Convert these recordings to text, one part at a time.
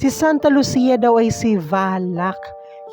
Si Santa Lucia daw ay si Valak.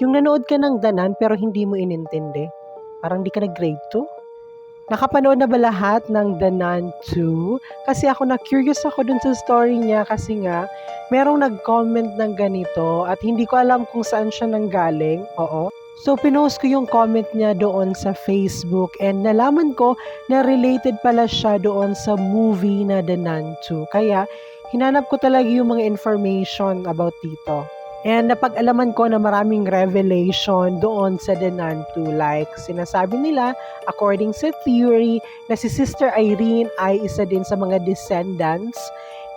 Yung nanood ka ng Danan pero hindi mo inintindi. Parang di ka nag-grade 2. Nakapanood na ba lahat ng Danan 2? Kasi ako na-curious ako dun sa story niya kasi nga merong nag-comment ng ganito at hindi ko alam kung saan siya nanggaling. Oo. So, pinost ko yung comment niya doon sa Facebook and nalaman ko na related pala siya doon sa movie na The Nun 2. Kaya, hinanap ko talaga yung mga information about dito. And napag-alaman ko na maraming revelation doon sa The Nun 2. Like, sinasabi nila, according sa theory, na si Sister Irene ay isa din sa mga descendants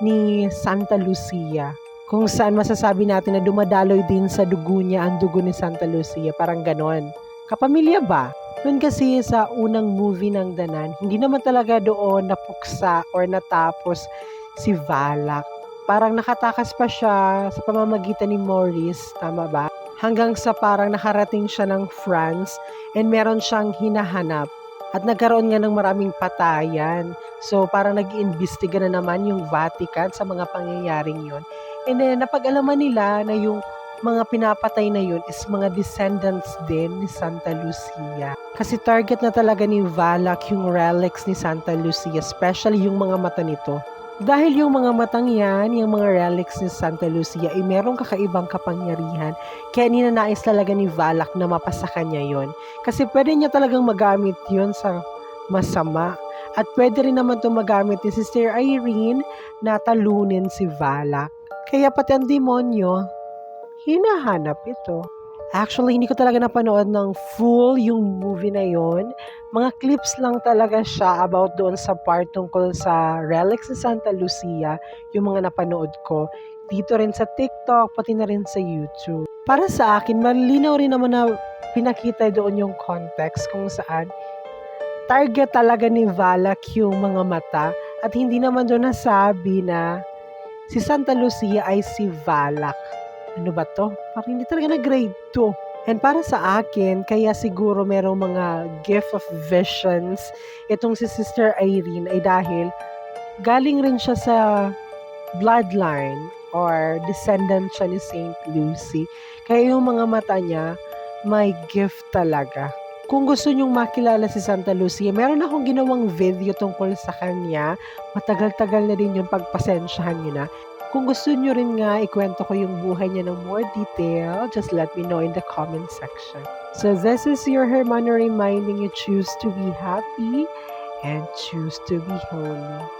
ni Santa Lucia. Kung saan masasabi natin na dumadaloy din sa dugo niya ang dugo ni Santa Lucia. Parang ganon. Kapamilya ba? Noon kasi sa unang movie ng Danan, hindi naman talaga doon napuksa or natapos si Valak. Parang nakatakas pa siya sa pamamagitan ni Maurice, tama ba? Hanggang sa parang nakarating siya ng France and meron siyang hinahanap. At nagkaroon nga ng maraming patayan. So parang nag-iimbestiga na naman yung Vatican sa mga pangyayaring yon. And then napag-alaman nila na yung mga pinapatay na yun is mga descendants din ni Santa Lucia. Kasi target na talaga ni Valak yung relics ni Santa Lucia, especially yung mga mata nito. Dahil yung mga matang yan, yung mga relics ni Santa Lucia ay merong kakaibang kapangyarihan. Kaya ninanais talaga ni Valak na mapasa kanya yon. Kasi pwede niya talagang magamit yon sa masama. At pwede rin naman itong magamit ni Sister Irene na talunin si Valak. Kaya pati ang demonyo, hinahanap ito. Actually, hindi ko talaga napanood ng full yung movie na yon. Mga clips lang talaga siya about doon sa part tungkol sa relics ni Santa Lucia, yung mga napanood ko. Dito rin sa TikTok, pati na rin sa YouTube. Para sa akin, malinaw rin naman na pinakita doon yung context kung saan target talaga ni Valak yung mga mata at hindi naman doon nasabi na si Santa Lucia ay si Valak. Ano ba to? Parang hindi talaga na grade 2. And para sa akin, kaya siguro merong mga gift of visions itong si Sister Irene ay dahil galing rin siya sa bloodline or descendant siya ni Saint Lucy. Kaya yung mga mata niya, may gift talaga. Kung gusto nyong makilala si Santa Lucia, meron akong ginawang video tungkol sa kanya. Matagal-tagal na din yung pagpasensyahan nyo na. Kung gusto nyo rin nga ikwento ko yung buhay niya ng more detail, just let me know in the comment section. So this is your Hermano reminding you choose to be happy and choose to be holy.